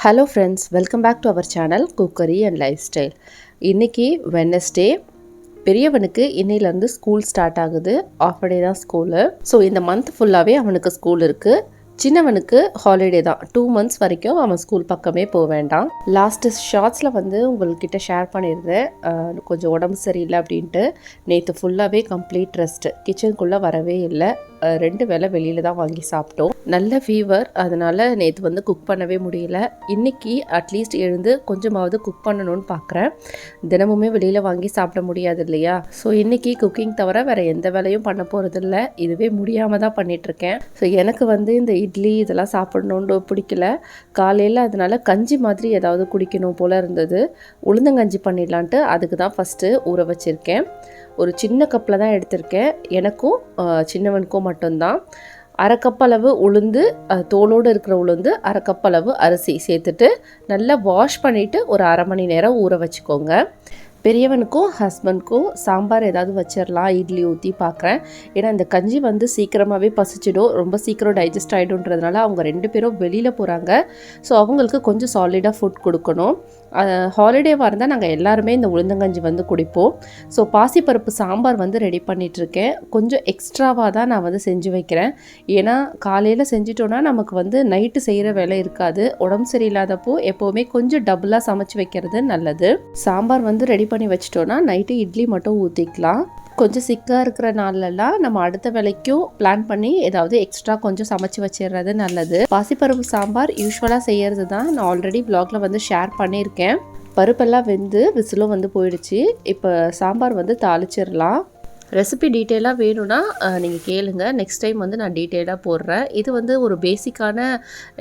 Hello friends, welcome back to our channel cookery and lifestyle. இன்றைக்கி Wednesday. பெரியவனுக்கு இன்னையிலேருந்து school start ஆகுது. Half day தான் school. So இந்த மந்த் ஃபுல்லாகவே அவனுக்கு ஸ்கூல் இருக்குது. சின்னவனுக்கு ஹாலிடே தான். 2 months வரைக்கும் அவன் ஸ்கூல் பக்கமே போக வேண்டாம். லாஸ்ட்டு ஷார்ட்ஸில் உங்கள்கிட்ட ஷேர் பண்ணியிருந்தேன், கொஞ்சம் உடம்பு சரியில்லை அப்படின்ட்டு. நேற்று ஃபுல்லாகவே கம்ப்ளீட் ரெஸ்ட்டு. கிச்சனுக்குள்ளே வரவே இல்லை. 2 வேளை வெளியில் தான் வாங்கி சாப்பிட்டோம். நல்ல ஃபீவர், அதனால் நேற்று குக் பண்ணவே முடியல. இன்றைக்கி அட்லீஸ்ட் எழுந்து கொஞ்சமாவது குக் பண்ணணும்னு பார்க்குறேன். தினமுமே வெளியில் வாங்கி சாப்பிட முடியாது இல்லையா? ஸோ இன்றைக்கி குக்கிங் தவிர வேறு எந்த வேலையும் பண்ண போகிறதில்ல. இதுவே முடியாமல் தான் பண்ணிகிட்ருக்கேன். ஸோ எனக்கு இந்த இட்லி இதெல்லாம் சாப்பிடணுன்னு பிடிக்கல. காலையில் அதனால் கஞ்சி மாதிரி ஏதாவது குடிக்கணும் போல் இருந்தது. உளுந்தங்கஞ்சி பண்ணிடலான்ட்டு அதுக்கு தான் ஃபஸ்ட்டு ஊற வச்சுருக்கேன். ஒரு சின்ன கப்பில் தான் எடுத்திருக்கேன். எனக்கும் சின்னவனுக்கும் மட்டும்தான். 1/2 கப் அளவு உளுந்து, தோலோடு இருக்கிற உளுந்து, 1/2 கப் அளவு அரிசி சேர்த்துட்டு நல்லா வாஷ் பண்ணிவிட்டு ஒரு 1/2 மணி நேரம் ஊற வச்சுக்கோங்க. பெரியவனுக்கும் ஹஸ்பண்ட்க்கும் சாம்பார் ஏதாவது வச்சிடலாம், இட்லி ஊற்றி பார்க்குறேன். ஏன்னா இந்த கஞ்சி சீக்கிரமாகவே பசிச்சிடும், ரொம்ப சீக்கிரம் டைஜஸ்ட் ஆகிடும்ன்றதுனால அவங்க 2 பேரும் வெளியில் போகிறாங்க. ஸோ அவங்களுக்கு கொஞ்சம் சாலிடாக ஃபுட் கொடுக்கணும். ஹாலிடேவாக இருந்தால் நாங்கள் எல்லாருமே இந்த உளுந்தங்கஞ்சி குடிப்போம். ஸோ பாசிப்பருப்பு சாம்பார் ரெடி பண்ணிகிட்ருக்கேன். கொஞ்சம் எக்ஸ்ட்ராவாக தான் நான் செஞ்சு வைக்கிறேன். ஏன்னா காலையில் செஞ்சிட்டோன்னா நமக்கு நைட்டு செய்கிற வேலை இருக்காது. உடம்பு சரியில்லாதப்போ எப்போவுமே கொஞ்சம் டபுளாக சமைச்சு வைக்கிறது நல்லது. சாம்பார் ரெடி பண்ணி வச்சிட்டோன்னா நைட்டு இட்லி மட்டும் ஊற்றிக்கலாம். கொஞ்சம் சிக்காக இருக்கிற நாள்லலாம் நம்ம அடுத்த வேலைக்கும் பிளான் பண்ணி ஏதாவது எக்ஸ்ட்ரா கொஞ்சம் சமைச்சு வச்சிடுறது நல்லது. பாசிப்பருப்பு சாம்பார் யூஸ்வலாக செய்கிறது தான். நான் ஆல்ரெடி வ்ளாகில் ஷேர் பண்ணியிருக்கேன். பருப்பெல்லாம் வெந்து விசிலும் போயிடுச்சு. இப்போ சாம்பார் தாளிச்சிடலாம். ரெசிபி டீட்டெயிலாக வேணும்னா நீங்கள் கேளுங்க. நெக்ஸ்ட் டைம் நான் டீட்டெயிலாக போடுறேன். இது ஒரு பேசிக்கான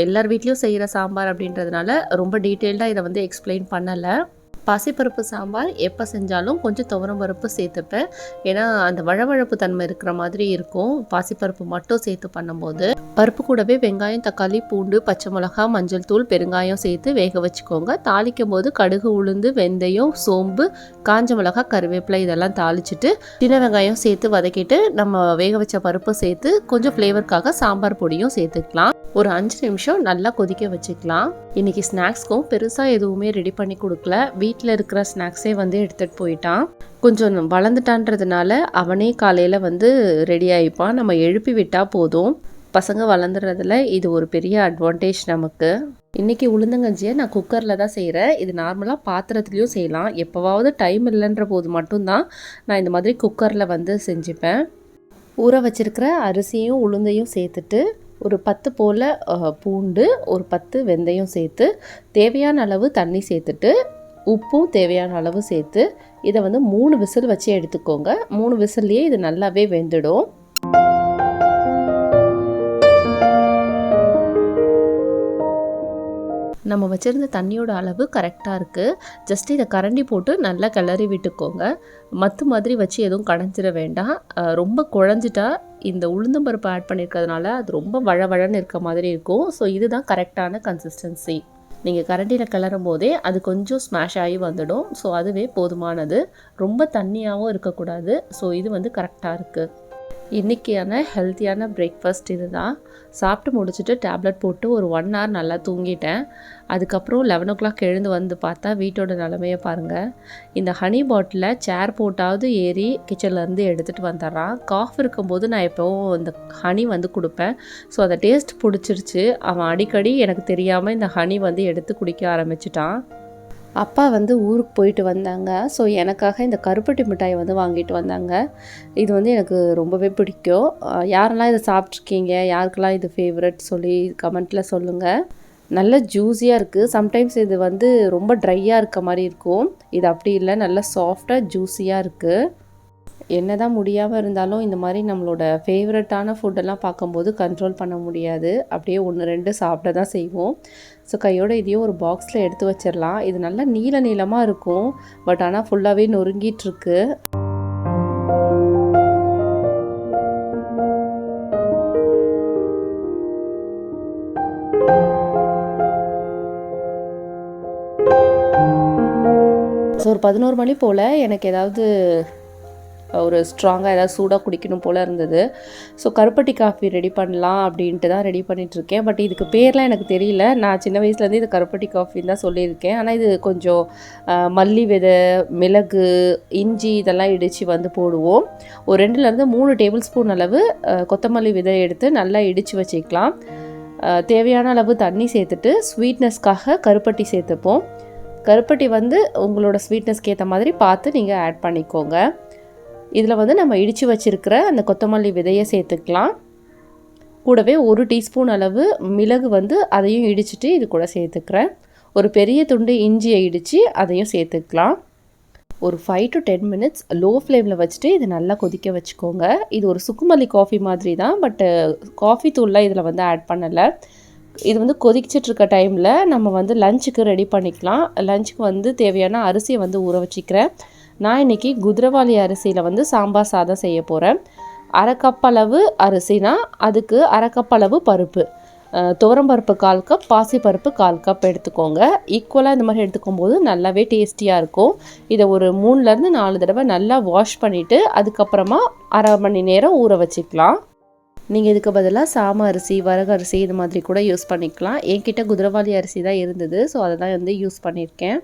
எல்லார் வீட்லேயும் செய்கிற சாம்பார் அப்படின்றதுனால ரொம்ப டீட்டெயில்டாக இதை எக்ஸ்பிளைன் பண்ணலை. பாசிப்பருப்பு சாம்பார் எப்போ செஞ்சாலும் கொஞ்சம் துவரம் பருப்பு சேர்த்துப்பேன். ஏன்னா அந்த வழவழப்பு தன்மை இருக்கிற மாதிரி இருக்கும் பாசிப்பருப்பு மட்டும் சேர்த்து பண்ணும்போது. பருப்பு கூடவே வெங்காயம், தக்காளி, பூண்டு, பச்சை மிளகா, மஞ்சள் தூள், பெருங்காயம் சேர்த்து வேக வச்சுக்கோங்க. தாளிக்கும் போது கடுகு, உளுந்து, வெந்தயம், சோம்பு, காஞ்ச மிளகா, கருவேப்பிலை இதெல்லாம் தாளிச்சிட்டு சின்ன வெங்காயம் சேர்த்து வதக்கிட்டு நம்ம வேக வச்ச பருப்பு சேர்த்து கொஞ்சம் ஃப்ளேவருக்காக சாம்பார் பொடியும் சேர்த்துக்கலாம். ஒரு 5 நிமிஷம் நல்லா கொதிக்க வச்சுக்கலாம். இன்றைக்கி ஸ்நாக்ஸ்க்கும் பெருசாக எதுவுமே ரெடி பண்ணி கொடுக்கல. வீட்டில் இருக்கிற ஸ்நாக்ஸே எடுத்துகிட்டு போயிட்டான். கொஞ்சம் வளர்ந்துட்டான்றதுனால அவனே காலையில் ரெடி ஆகிப்பான். நம்ம எழுப்பி விட்டால் போதும். பசங்க வளர்ந்துறதுல இது ஒரு பெரிய அட்வான்டேஜ் நமக்கு. இன்றைக்கி உளுந்தங்கஞ்சியை நான் குக்கரில் தான் செய்கிறேன். இது நார்மலாக பாத்திரத்துலேயும் செய்யலாம். எப்போவாவது டைம் இல்லைன்ற போது மட்டும்தான் நான் இந்த மாதிரி குக்கரில் செஞ்சுப்பேன். ஊற வச்சுருக்கிற அரிசியும் உளுந்தையும் சேர்த்துட்டு ஒரு 10 போல் பூண்டு, ஒரு 10 வெந்தயம் சேர்த்து தேவையான அளவு தண்ணி சேர்த்துட்டு உப்பும் தேவையான அளவு சேர்த்து இதை 3 விசில் வச்சு எடுத்துக்கோங்க. 3 விசில்லையே இது நல்லாவே வெந்துடும். நம்ம வச்சுருந்த தண்ணியோட அளவு கரெக்டாக இருக்குது. ஜஸ்ட் இதை கரண்டி போட்டு நல்லா கிளறி விட்டுக்கோங்க. மத்து மாதிரி வச்சு எதுவும் கடைஞ்சிட வேண்டாம். ரொம்ப குழஞ்சிட்டா இந்த உளுந்தம்பருப்பு ஆட் பண்ணியிருக்கிறதுனால அது ரொம்ப வழவழன்னு இருக்க மாதிரி இருக்கும். ஸோ இதுதான் கரெக்டான கன்சிஸ்டன்சி. நீங்கள் கரண்டியில் கிளறும் போதே அது கொஞ்சம் ஸ்மாஷ் ஆகி வந்துடும். ஸோ அதுவே போதுமானது. ரொம்ப தண்ணியாகவும் இருக்கக்கூடாது. ஸோ இது கரெக்டாக இருக்குது. இன்றைக்கியான ஹெல்த்தியான பிரேக்ஃபாஸ்ட் இது தான். சாப்பிட்டு முடிச்சுட்டு டேப்லெட் போட்டு ஒரு 1 hour நல்லா தூங்கிட்டேன். அதுக்கப்புறம் 11 o'clock எழுந்து பார்த்தா வீட்டோட நிலமையை பாருங்கள். இந்த ஹனி பாட்டிலில் சேர் போட்டாவது ஏறி கிச்சன்லேருந்து எடுத்துகிட்டு வந்துடுறான். காஃப் இருக்கும்போது நான் எப்போவும் இந்த ஹனி கொடுப்பேன். ஸோ அதை டேஸ்ட் பிடிச்சிருச்சு. அவன் அடிக்கடி எனக்கு தெரியாமல் இந்த ஹனி எடுத்து குடிக்க ஆரம்பிச்சிட்டான். அப்பா ஊருக்கு போயிட்டு வந்தாங்க. ஸோ எனக்காக இந்த கருப்பட்டி மிட்டாய் வாங்கிட்டு வந்தாங்க. இது எனக்கு ரொம்பவே பிடிக்கும். யாரெல்லாம் இதை சாப்பிட்ருக்கீங்க, யாருக்கெல்லாம் இது ஃபேவரட் சொல்லி கமெண்ட்டில் சொல்லுங்கள். நல்ல ஜூஸியாக இருக்குது. சம்டைம்ஸ் இது ரொம்ப ட்ரையாக இருக்க மாதிரி இருக்கும். இது அப்படி இல்லை, நல்லா சாஃப்டாக ஜூஸியாக இருக்குது. என்ன தான் முடியாமல் இருந்தாலும் இந்த மாதிரி நம்மளோட ஃபேவரட்டான ஃபுட்டெல்லாம் பார்க்கும்போது கண்ட்ரோல் பண்ண முடியாது. அப்படியே 1, 2 சாப்பிட தான் செய்வோம். ஸோ கையோடு இதையும் ஒரு பாக்ஸில் எடுத்து வச்சிடலாம். இது நல்லா நீளமாக இருக்கும். பட் ஆனால் ஃபுல்லாகவே நொறுங்கிட்டுருக்கு. ஸோ ஒரு 11 மணி போல் எனக்கு ஏதாவது ஒரு ஸ்ட்ராங்காக ஏதாவது சூடாக குடிக்கணும் போல் இருந்தது. ஸோ கருப்பட்டி காஃபி ரெடி பண்ணலாம் அப்படின்ட்டு தான் ரெடி பண்ணிகிட்ருக்கேன். பட் இதுக்கு பேர்லாம் எனக்கு தெரியல. நான் சின்ன வயசுலேருந்து இது கருப்பட்டி காஃபின்னு தான் சொல்லியிருக்கேன். ஆனால் இது கொஞ்சம் மல்லி விதை, மிளகு, இஞ்சி இதெல்லாம் இடித்து வந்து போடுவோம். ஒரு 2லேருந்து 3 டேபிள் ஸ்பூன் அளவு கொத்தமல்லி விதை எடுத்து நல்லா இடித்து வச்சுக்கலாம். தேவையான அளவு தண்ணி சேர்த்துட்டு ஸ்வீட்னஸ்க்காக கருப்பட்டி சேர்த்துப்போம். கருப்பட்டி வந்து உங்களோட ஸ்வீட்னஸ்க்கு ஏற்ற மாதிரி பார்த்து நீங்கள் ஆட் பண்ணிக்கோங்க. இதில் வந்து நம்ம இடித்து வச்சுருக்கிற அந்த கொத்தமல்லி விதையை சேர்த்துக்கலாம். கூடவே 1 டீஸ்பூன் அளவு மிளகு வந்து அதையும் இடிச்சிட்டு இது கூட சேர்த்துக்கிறேன். ஒரு பெரிய துண்டு இஞ்சியை இடித்து அதையும் சேர்த்துக்கலாம். ஒரு 5 to 10 மினிட்ஸ் லோ ஃப்ளேமில் வச்சுட்டு இதை நல்லா கொதிக்க வச்சுக்கோங்க. இது ஒரு சுக்குமல்லி காஃபி மாதிரி தான், பட்டு காஃபி தூள்லாம் இதில் வந்து ஆட் பண்ணலை. இது வந்து கொதிச்சிட்ருக்க டைமில் நம்ம வந்து லஞ்சுக்கு ரெடி பண்ணிக்கலாம். லஞ்சுக்கு வந்து தேவையான அரிசியை வந்து ஊற வச்சுக்கிறேன். நான் இன்றைக்கி குதிரவாளி அரிசியில் வந்து சாம்பார் சாதம் செய்ய போகிறேன். 1/2 கப் அளவு அரிசினா அதுக்கு 1/2 கப் அளவு பருப்பு, துவரம்பருப்பு 1/4 கப், பாசிப்பருப்பு 1/4 கப் எடுத்துக்கோங்க. ஈக்குவலாக இந்த மாதிரி எடுத்துக்கும் போது நல்லாவே டேஸ்டியாக இருக்கும். இதை ஒரு 3லேருந்து 4 தடவை நல்லா வாஷ் பண்ணிவிட்டு அதுக்கப்புறமா 1/2 மணி நேரம் ஊற வச்சுக்கலாம். நீங்கள் இதுக்கு பதிலாக சாம அரிசி, வரகு அரிசி இது மாதிரி கூட யூஸ் பண்ணிக்கலாம். என்கிட்ட குதிரவாளி அரிசி தான் இருந்தது, ஸோ அதை தான் வந்து யூஸ் பண்ணியிருக்கேன்.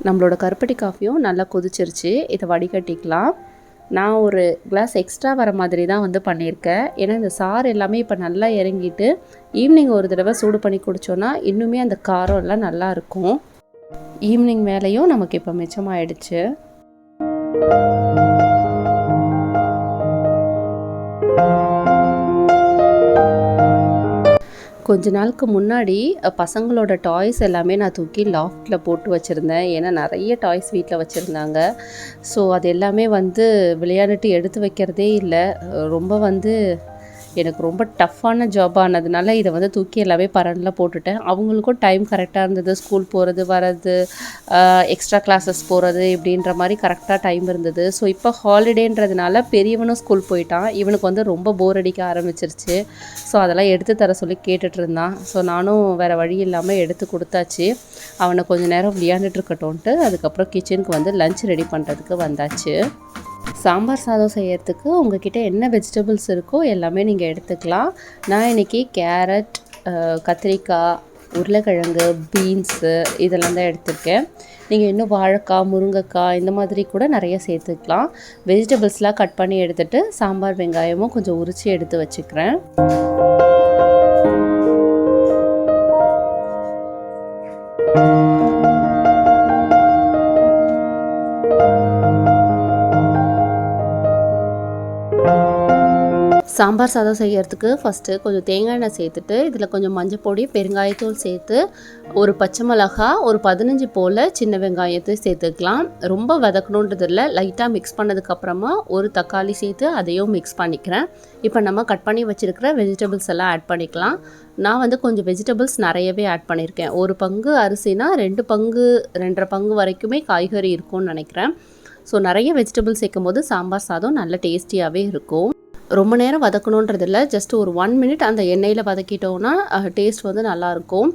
நம்மளோட கருப்பட்டி காஃபியும் நல்லா கொதிச்சிருச்சு. இதை வடிகட்டிக்கலாம். நான் ஒரு கிளாஸ் எக்ஸ்ட்ரா வர மாதிரி தான் வந்து பண்ணியிருக்கேன். ஏன்னா இந்த சாறு எல்லாமே இப்போ நல்லா இறங்கிட்டு ஈவினிங் ஒரு தடவை சூடு பண்ணி குடித்தோன்னா இன்னுமே அந்த காரம் எல்லாம் நல்லாயிருக்கும். ஈவினிங் மேலேயும் நமக்கு இப்போ மிச்சமாகிடுச்சு. கொஞ்ச நாளுக்கு முன்னாடி பசங்களோட டாய்ஸ் எல்லாமே நான் தூக்கி லாஃப்ட்டில் போட்டு வச்சுருந்தேன். ஏன்னா நிறைய டாய்ஸ் வீட்டில் வச்சுருந்தாங்க. ஸோ அது எல்லாமே வந்து விளையாடிட்டு எடுத்து வைக்கிறதே இல்லை. ரொம்ப வந்து எனக்கு ரொம்ப டஃப்பான ஜாப் ஆனதுனால இதை வந்து தூக்கி எல்லாமே பரனில் போட்டுட்டேன். அவங்களுக்கும் டைம் கரெக்டாக இருந்தது. ஸ்கூல் போகிறது வர்றது, எக்ஸ்ட்ரா கிளாஸஸ் போகிறது இப்படின்ற மாதிரி கரெக்டாக டைம் இருந்தது. ஸோ இப்போ ஹாலிடேன்றதுனால பெரியவனும் ஸ்கூல் போயிட்டான். இவனுக்கு வந்து ரொம்ப போர் அடிக்க ஆரம்பிச்சிருச்சு. ஸோ அதெல்லாம் எடுத்து தர சொல்லி கேட்டுட்டு இருந்தான். ஸோ நானும் வேறு வழி இல்லாமல் எடுத்து கொடுத்தாச்சு. அவனை கொஞ்சம் நேரம் விளையாண்டுட்டு இருக்கட்டும்ன்ட்டு அதுக்கப்புறம் கிச்சனுக்கு வந்து லஞ்ச் ரெடி பண்ணுறதுக்கு வந்தாச்சு. சாம்பார் சாதம் செய்யறதுக்கு உங்ககிட்ட என்ன வெஜிடபிள்ஸ் இருக்கோ எல்லாமே நீங்கள் எடுத்துக்கலாம். நான் இன்றைக்கி கேரட், கத்திரிக்காய், உருளைக்கிழங்கு, பீன்ஸு இதெல்லாம் தான் எடுத்திருக்கேன். நீங்கள் இன்னும் வாழைக்காய், முருங்கைக்காய் இந்த மாதிரி கூட நிறைய சேர்த்துக்கலாம். வெஜிடபிள்ஸ்லாம் கட் பண்ணி எடுத்துகிட்டு சாம்பார் வெங்காயமும் கொஞ்சம் உரித்து எடுத்து வச்சுக்கிறேன். சாம்பார் சாதம் செய்யறதுக்கு ஃபஸ்ட்டு கொஞ்சம் தேங்காய் எண்ணெய் சேர்த்துட்டு இதில் கொஞ்சம் மஞ்சள் பொடி, பெருங்காயத்தூள் சேர்த்து ஒரு பச்சை மிளகா, ஒரு 15 போல் சின்ன வெங்காயத்தை சேர்த்துக்கலாம். ரொம்ப வதக்கணுன்றதில்ல, லைட்டாக மிக்ஸ் பண்ணதுக்கப்புறமா ஒரு தக்காளி சேர்த்து அதையும் மிக்ஸ் பண்ணிக்கிறேன். இப்போ நம்ம கட் பண்ணி வச்சுருக்கிற வெஜிடபிள்ஸ் எல்லாம் ஆட் பண்ணிக்கலாம். நான் வந்து கொஞ்சம் வெஜிடபிள்ஸ் நிறையவே ஆட் பண்ணியிருக்கேன். 1 பங்கு அரிசினா 2 பங்கு 2.5 பங்கு வரைக்குமே காய்கறி இருக்கும்னு நினைக்கிறேன். ஸோ நிறைய வெஜிடபிள்ஸ் சேர்க்கும் போது சாம்பார் சாதம் நல்ல டேஸ்டியாகவே இருக்கும். ரொம்ப நேரம் வதக்கணுன்றதில்ல, ஜஸ்ட் ஒரு 1 மினிட் அந்த எண்ணெயில் வதக்கிட்டோன்னா டேஸ்ட் வந்து நல்லாயிருக்கும்.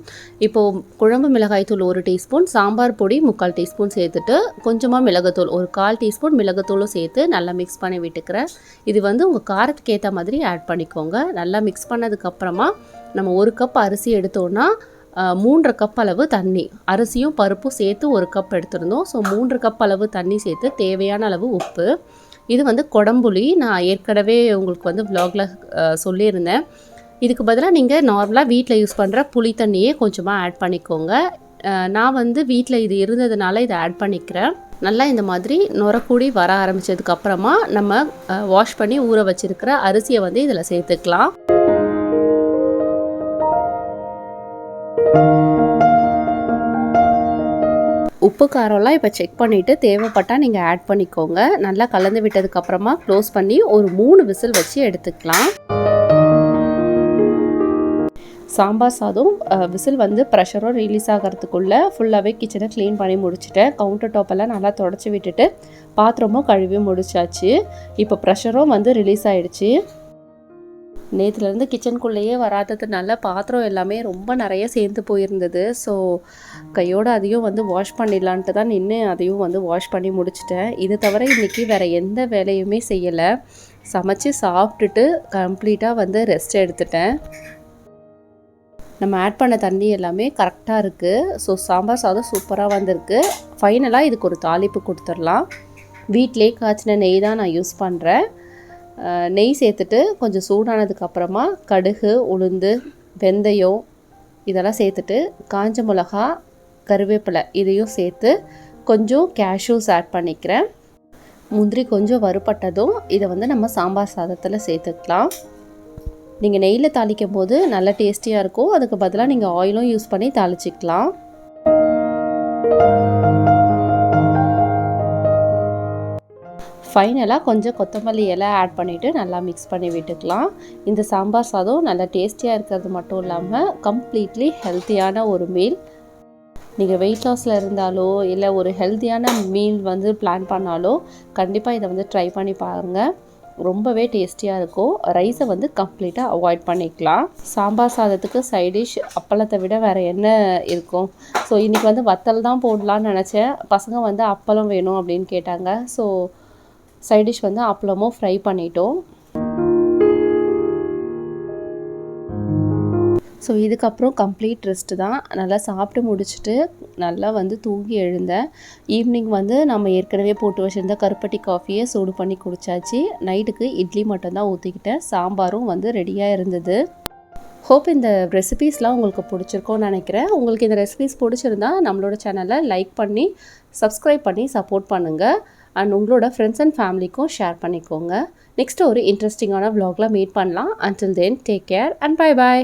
இப்போது குழம்பு மிளகாய் தூள் 1 டீஸ்பூன், சாம்பார் பொடி 3/4 டீஸ்பூன் சேர்த்துட்டு கொஞ்சமாக மிளகுத்தூள் ஒரு 1/4 டீஸ்பூன் மிளகுத்தூளும் சேர்த்து நல்லா மிக்ஸ் பண்ணி விட்டுக்கிறேன். இது வந்து உங்கள் காரத்துக்கு ஏற்ற மாதிரி ஆட் பண்ணிக்கோங்க. நல்லா மிக்ஸ் பண்ணதுக்கப்புறமா நம்ம 1 கப் அரிசி எடுத்தோன்னா 3.5 கப் அளவு தண்ணி, அரிசியும் பருப்பும் சேர்த்து 1 கப் எடுத்துருந்தோம். ஸோ 3 கப் அளவு தண்ணி சேர்த்து தேவையான அளவு உப்பு. இது வந்து கொடம்புளி, நான் ஏற்கனவே உங்களுக்கு வந்து vlogல சொல்லியிருந்தேன். இதுக்கு பதிலாக நீங்கள் நார்மலாக வீட்டில் யூஸ் பண்ணுற புளி தண்ணியே கொஞ்சமாக ஆட் பண்ணிக்கோங்க. நான் வந்து வீட்டில் இது இருந்ததுனால இதை ஆட் பண்ணிக்கிறேன். நல்லா இந்த மாதிரி நுரக்கூடி வர ஆரம்பித்ததுக்கப்புறமா நம்ம வாஷ் பண்ணி ஊற வச்சுருக்கிற அரிசியை வந்து இதில் சேர்த்துக்கலாம். உப்பு காரம்லாம் இப்போ செக் பண்ணிவிட்டு தேவைப்பட்டால் நீங்கள் ஆட் பண்ணிக்கோங்க. நல்லா கலந்து விட்டதுக்கப்புறமா க்ளோஸ் பண்ணி ஒரு 3 விசில் வச்சு எடுத்துக்கலாம். சாம்பார் சாதம் விசில் வந்து ப்ரெஷரும் ரிலீஸ் ஆகிறதுக்குள்ளே ஃபுல்லாகவே கிச்சனை க்ளீன் பண்ணி முடிச்சுட்டேன். கவுண்டர் டாப்பெல்லாம் நல்லா தொடச்சி விட்டுட்டு பாத்திரமும் கழுவி முடிச்சாச்சு. இப்போ ப்ரெஷரும் வந்து ரிலீஸ் ஆகிடுச்சு. நேற்றுலேருந்து கிச்சனுக்குள்ளேயே வராததுனால பாத்திரம் எல்லாமே ரொம்ப நிறைய சேர்ந்து போயிருந்தது. ஸோ கையோடு அதையும் வந்து வாஷ் பண்ணிடலான்ட்டு தான் நின்று அதையும் வந்து வாஷ் பண்ணி முடிச்சிட்டேன். இது தவிர இன்றைக்கி வேறு எந்த வேலையுமே செய்யலை. சமைச்சு சாப்பிட்டுட்டு கம்ப்ளீட்டாக வந்து ரெஸ்ட் எடுத்துட்டேன். நம்ம ஆட் பண்ண தண்ணி எல்லாமே கரெக்டாக இருக்குது. ஸோ சாம்பார் சாதம் சூப்பராக வந்திருக்கு. ஃபைனலாக இதுக்கு ஒரு தாளிப்பு கொடுத்துடலாம். வீட்டிலே காய்ச்சின நெய் தான் நான் யூஸ் பண்ணுறேன். நெய் சேர்த்துட்டு கொஞ்சம் சூடானதுக்கப்புறமா கடுகு, உளுந்து, வெந்தயம் இதெல்லாம் சேர்த்துட்டு காஞ்ச மிளகா, கருவேப்பிலை இதையும் சேர்த்து கொஞ்சம் கேஷ்யூஸ் ஆட் பண்ணிக்கிறேன். முந்திரி கொஞ்சம் வறுபட்டதும் இதை வந்து நம்ம சாம்பார் சாதத்தில் சேர்த்துக்கலாம். நீங்கள் நெய்யில் தாளிக்கும் போது நல்லா டேஸ்டியாக இருக்கும். அதுக்கு பதிலாக நீங்கள் ஆயிலும் யூஸ் பண்ணி தாளிச்சிக்கலாம். ஃபைனலாக கொஞ்சம் கொத்தமல்லி இலை ஆட் பண்ணிவிட்டு நல்லா மிக்ஸ் பண்ணி விட்டுக்கலாம். இந்த சாம்பார் சாதம் நல்லா டேஸ்டியாக இருக்கிறது மட்டும் இல்லாமல் கம்ப்ளீட்லி ஹெல்த்தியான ஒரு மீல். நீங்கள் வெயிட் லாஸில் இருந்தாலோ இல்லை ஒரு ஹெல்த்தியான மீல் வந்து பிளான் பண்ணாலோ கண்டிப்பாக இதை வந்து ட்ரை பண்ணி பாருங்கள். ரொம்பவே டேஸ்டியாக இருக்கும். ரைஸை வந்து கம்ப்ளீட்டாக அவாய்ட் பண்ணிக்கலாம். சாம்பார் சாதத்துக்கு சைடிஷ் அப்பளத்தை விட வேறு என்ன இருக்கும்? ஸோ இன்றைக்கி வந்து வத்தல் தான் போடலான்னு நினச்சேன். பசங்க வந்து அப்பளம் வேணும் அப்படின்னு கேட்டாங்க. ஸோ சைடிஷ் வந்து அப்பளமும் ஃப்ரை பண்ணிட்டோம். ஸோ இதுக்கப்புறம் கம்ப்ளீட் ரெஸ்ட்டு தான். நல்லா சாப்பிட்டு முடிச்சுட்டு நல்லா வந்து தூங்கி எழுந்தேன். ஈவினிங் வந்து நம்ம ஏற்கனவே போட்டு வச்சுருந்த கருப்பட்டி காஃபியை சூடு பண்ணி குடித்தாச்சு. நைட்டுக்கு இட்லி மட்டும்தான் ஊற்றிக்கிட்டேன். சாம்பாரும் வந்து ரெடியாக இருந்தது. ஹோப் இந்த ரெசிபீஸ்லாம் உங்களுக்கு பிடிச்சிருக்கோன்னு நினைக்கிறேன். உங்களுக்கு இந்த ரெசிபீஸ் பிடிச்சிருந்தா நம்மளோட சேனலை லைக் பண்ணி சப்ஸ்கிரைப் பண்ணி சப்போர்ட் பண்ணுங்கள். அண்ட் உங்களோட ஃப்ரெண்ட்ஸ் அண்ட் ஃபேமிலிக்கும் ஷேர் பண்ணிக்கோங்க. நெக்ஸ்ட்டு ஒரு இன்ட்ரெஸ்டிங்கான vlogல மீட் பண்ணலாம். Until then, take care and bye bye.